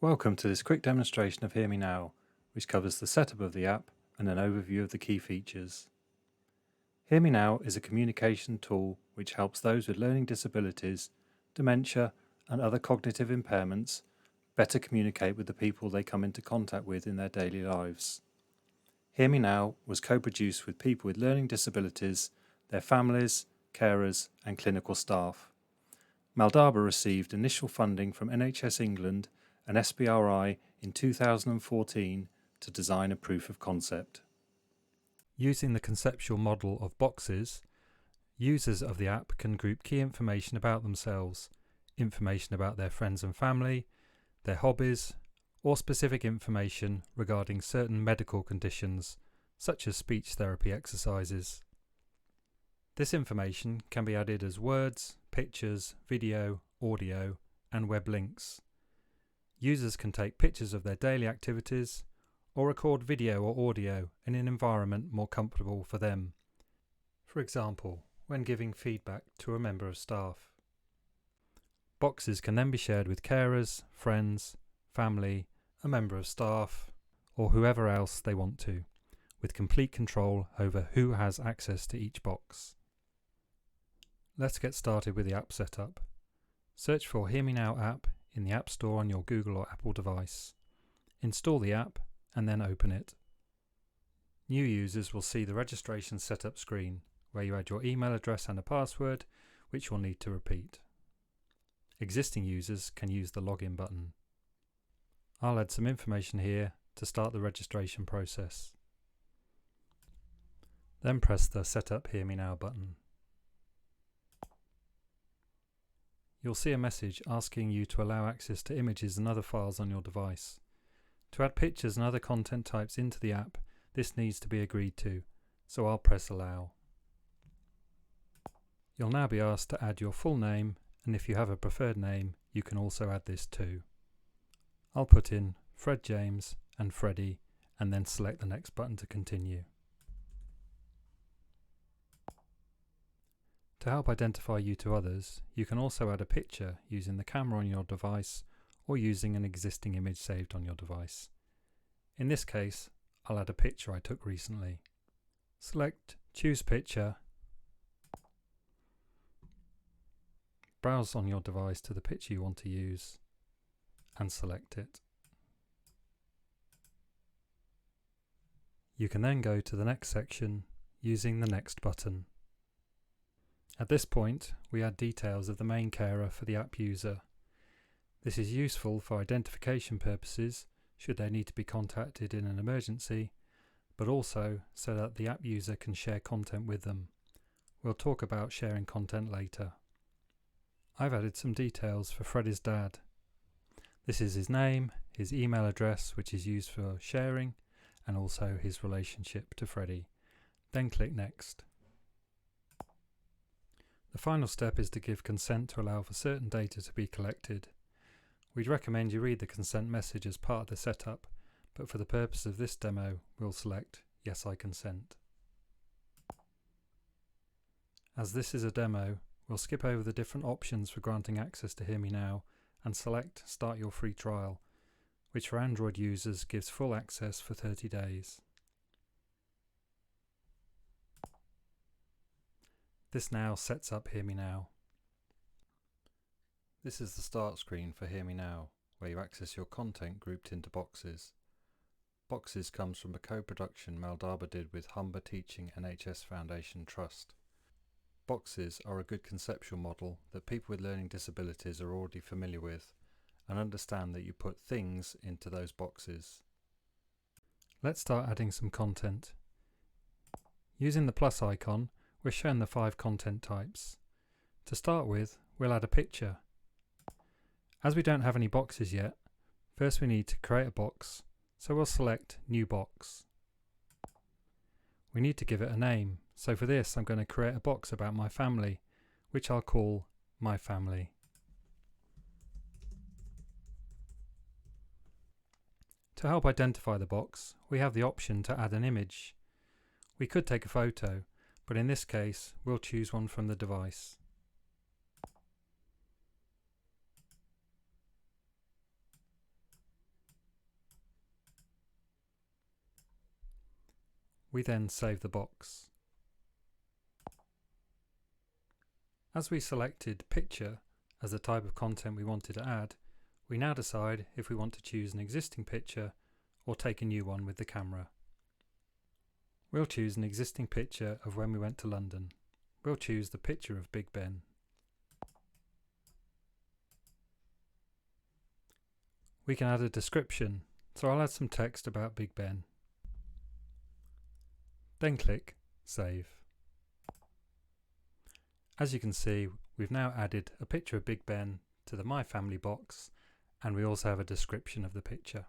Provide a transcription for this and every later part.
Welcome to this quick demonstration of Hear Me Now, which covers the setup of the app and an overview of the key features. Hear Me Now is a communication tool which helps those with learning disabilities, dementia and other cognitive impairments better communicate with the people they come into contact with in their daily lives. Hear Me Now was co-produced with people with learning disabilities, their families, carers and clinical staff. Maldaba received initial funding from NHS England and SBRI in 2014 to design a proof of concept. Using the conceptual model of boxes, users of the app can group key information about themselves, information about their friends and family, their hobbies, or specific information regarding certain medical conditions, such as speech therapy exercises. This information can be added as words, pictures, video, audio, and web links. Users can take pictures of their daily activities or record video or audio in an environment more comfortable for them. For example, when giving feedback to a member of staff. Boxes can then be shared with carers, friends, family, a member of staff, or whoever else they want to, with complete control over who has access to each box. Let's get started with the app setup. Search for Hear Me Now app in the App Store on your Google or Apple device. Install the app and then open it. New users will see the registration setup screen where you add your email address and a password which you'll need to repeat. Existing users can use the login button. I'll add some information here to start the registration process. Then press the Setup Hear Me Now button. You'll see a message asking you to allow access to images and other files on your device. To add pictures and other content types into the app, this needs to be agreed to, so I'll press Allow. You'll now be asked to add your full name, and if you have a preferred name, you can also add this too. I'll put in Fred James and Freddie, and then select the next button to continue. To help identify you to others, you can also add a picture using the camera on your device or using an existing image saved on your device. In this case, I'll add a picture I took recently. Select Choose Picture, browse on your device to the picture you want to use, and select it. You can then go to the next section using the Next button. At this point, we add details of the main carer for the app user. This is useful for identification purposes, should they need to be contacted in an emergency, but also so that the app user can share content with them. We'll talk about sharing content later. I've added some details for Freddie's dad. This is his name, his email address, which is used for sharing, and also his relationship to Freddie. Then click Next. The final step is to give consent to allow for certain data to be collected. We'd recommend you read the consent message as part of the setup, but for the purpose of this demo, we'll select Yes, I consent. As this is a demo, we'll skip over the different options for granting access to Hear Me Now and select Start Your Free Trial, which for Android users gives full access for 30 days. This now sets up Hear Me Now. This is the start screen for Hear Me Now, where you access your content grouped into boxes. Boxes comes from a co-production Maldaba did with Humber Teaching NHS Foundation Trust. Boxes are a good conceptual model that people with learning disabilities are already familiar with and understand that you put things into those boxes. Let's start adding some content. Using the plus icon, we're shown the 5 content types. To start with, we'll add a picture. As we don't have any boxes yet, first we need to create a box, so we'll select New Box. We need to give it a name, so for this I'm going to create a box about my family, which I'll call My Family. To help identify the box, we have the option to add an image. We could take a photo, but in this case, we'll choose one from the device. We then save the box. As we selected picture as the type of content we wanted to add, we now decide if we want to choose an existing picture or take a new one with the camera. We'll choose an existing picture of when we went to London. We'll choose the picture of Big Ben. We can add a description, so I'll add some text about Big Ben. Then click Save. As you can see, we've now added a picture of Big Ben to the My Family box, and we also have a description of the picture.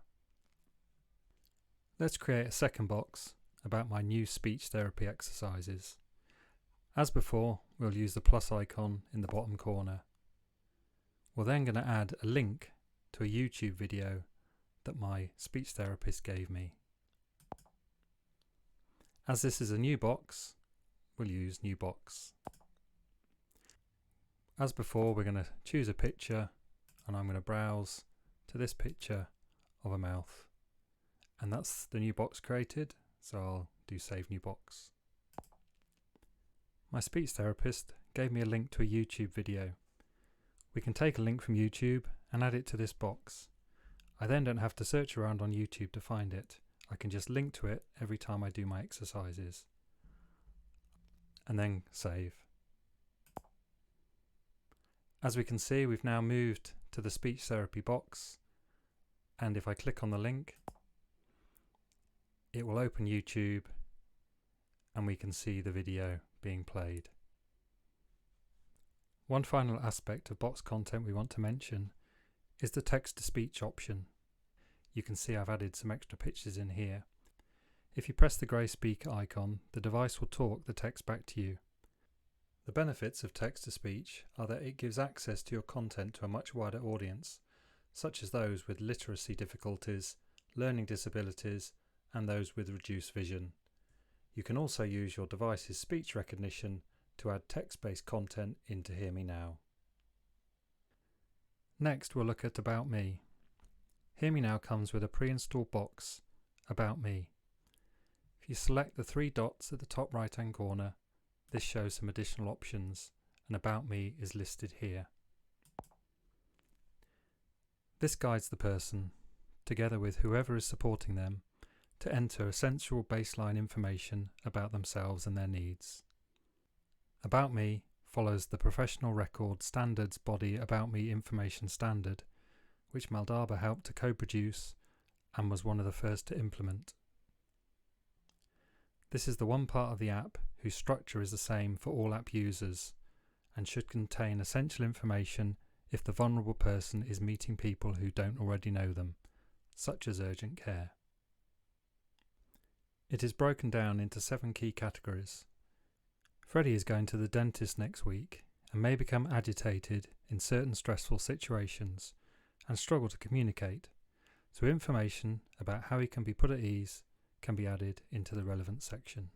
Let's create a second box about my new speech therapy exercises. As before, we'll use the plus icon in the bottom corner. We're then going to add a link to a YouTube video that my speech therapist gave me. As this is a new box, we'll use New Box. As before, we're going to choose a picture, and I'm going to browse to this picture of a mouth. And that's the new box created, so I'll do Save New Box. My speech therapist gave me a link to a YouTube video. We can take a link from YouTube and add it to this box. I then don't have to search around on YouTube to find it. I can just link to it every time I do my exercises. And then save. As we can see, we've now moved to the speech therapy box, and if I click on the link, it will open YouTube and we can see the video being played. One final aspect of box content we want to mention is the text-to-speech option. You can see I've added some extra pictures in here. If you press the grey speaker icon, the device will talk the text back to you. The benefits of text-to-speech are that it gives access to your content to a much wider audience, such as those with literacy difficulties, learning disabilities, and those with reduced vision. You can also use your device's speech recognition to add text-based content into Hear Me Now. Next, we'll look at About Me. Hear Me Now comes with a pre-installed box, About Me. If you select the three dots at the top right-hand corner, this shows some additional options, and About Me is listed here. This guides the person, together with whoever is supporting them, to enter essential baseline information about themselves and their needs. About Me follows the Professional Record Standards Body About Me Information Standard, which Maldaba helped to co-produce and was one of the first to implement. This is the one part of the app whose structure is the same for all app users and should contain essential information if the vulnerable person is meeting people who don't already know them, such as urgent care. It is broken down into 7 key categories. Freddie is going to the dentist next week and may become agitated in certain stressful situations and struggle to communicate, so information about how he can be put at ease can be added into the relevant section.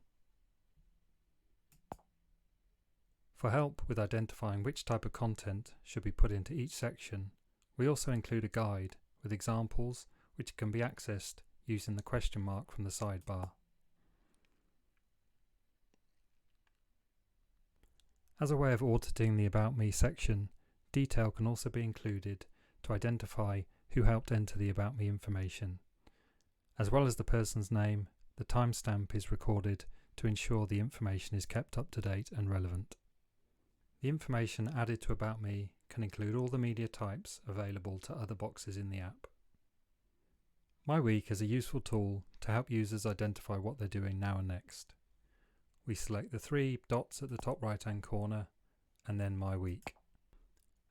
For help with identifying which type of content should be put into each section, we also include a guide with examples which can be accessed using the question mark from the sidebar. As a way of auditing the About Me section, detail can also be included to identify who helped enter the About Me information. As well as the person's name, the timestamp is recorded to ensure the information is kept up to date and relevant. The information added to About Me can include all the media types available to other boxes in the app. My Week is a useful tool to help users identify what they're doing now and next. We select the 3 dots at the top right hand corner and then My Week.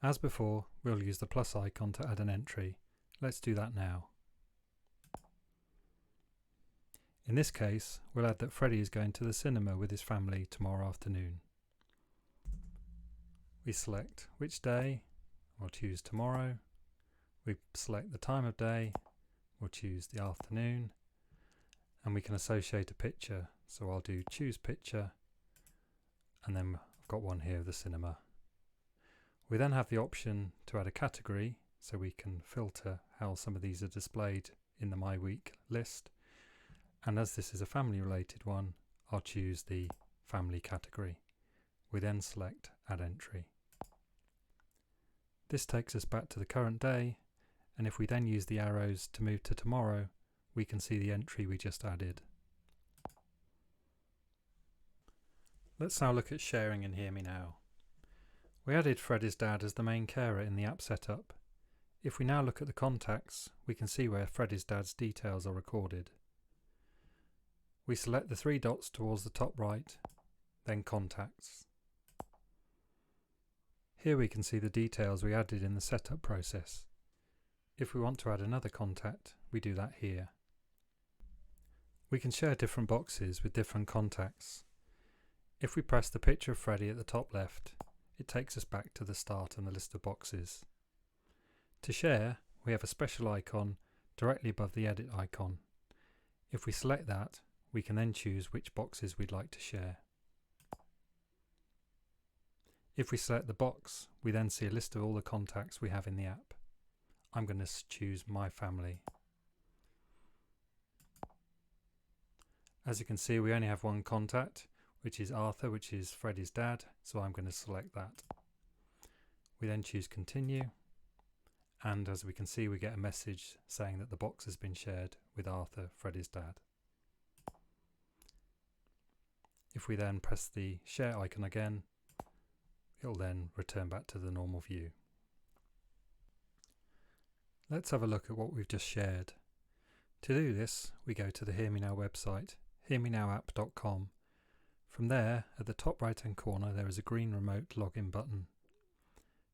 As before, we'll use the plus icon to add an entry. Let's do that now. In this case, we'll add that Freddie is going to the cinema with his family tomorrow afternoon. We select which day, we'll choose tomorrow. We select the time of day, we'll choose the afternoon, and we can associate a picture. So I'll do choose picture, and then I've got one here of the cinema. We then have the option to add a category, so we can filter how some of these are displayed in the My Week list. And as this is a family related one, I'll choose the family category. We then select Add Entry. This takes us back to the current day, and if we then use the arrows to move to tomorrow, we can see the entry we just added. Let's now look at sharing in Hear Me Now. We added Freddie's dad as the main carer in the app setup. If we now look at the contacts, we can see where Freddie's dad's details are recorded. We select the three dots towards the top right, then Contacts. Here we can see the details we added in the setup process. If we want to add another contact, we do that here. We can share different boxes with different contacts. If we press the picture of Freddie at the top left, it takes us back to the start and the list of boxes. To share, we have a special icon directly above the edit icon. If we select that, we can then choose which boxes we'd like to share. If we select the box, we then see a list of all the contacts we have in the app. I'm going to choose My Family. As you can see, we only have one contact, which is Arthur, which is Freddie's dad, so I'm going to select that. We then choose Continue, and as we can see, we get a message saying that the box has been shared with Arthur, Freddie's dad. If we then press the share icon again, it'll then return back to the normal view. Let's have a look at what we've just shared. To do this, we go to the Hear Me Now website, hearmenowapp.com. From there, at the top right hand corner, there is a green remote login button.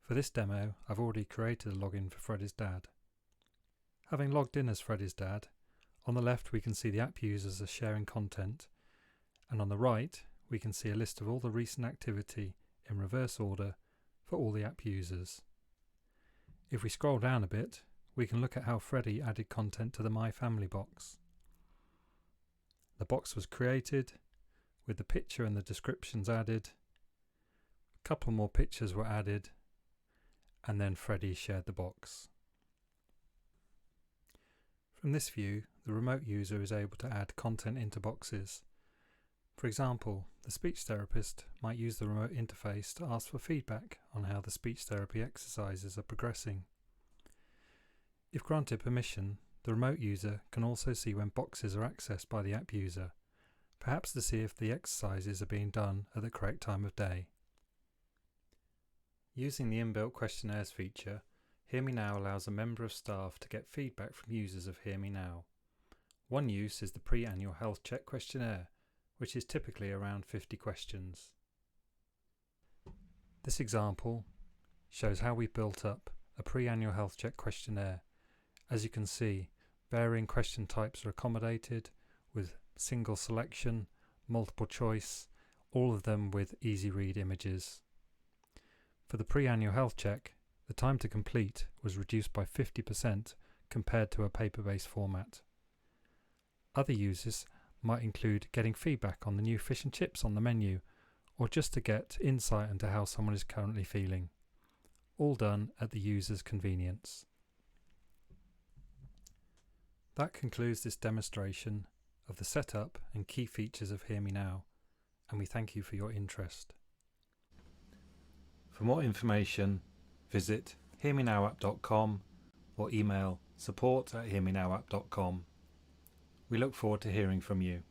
For this demo, I've already created a login for Freddie's dad. Having logged in as Freddie's dad, on the left we can see the app users are sharing content, and on the right we can see a list of all the recent activity in reverse order for all the app users. If we scroll down a bit, we can look at how Freddie added content to the My Family box. The box was created, with the picture and the descriptions added, a couple more pictures were added, and then Freddie shared the box. From this view, the remote user is able to add content into boxes. For example, the speech therapist might use the remote interface to ask for feedback on how the speech therapy exercises are progressing. If granted permission, the remote user can also see when boxes are accessed by the app user, perhaps to see if the exercises are being done at the correct time of day. Using the inbuilt questionnaires feature, Hear Me Now allows a member of staff to get feedback from users of Hear Me Now. One use is the pre-annual health check questionnaire, which is typically around 50 questions. This example shows how we built up a pre-annual health check questionnaire. As you can see, varying question types are accommodated with single selection, multiple choice, all of them with easy read images. For the pre-annual health check, the time to complete was reduced by 50% compared to a paper-based format. Other uses might include getting feedback on the new fish and chips on the menu, or just to get insight into how someone is currently feeling. All done at the user's convenience. That concludes this demonstration of the setup and key features of Hear Me Now, and we thank you for your interest. For more information, visit hearmenowapp.com or email support@hearmenowapp.com. We look forward to hearing from you.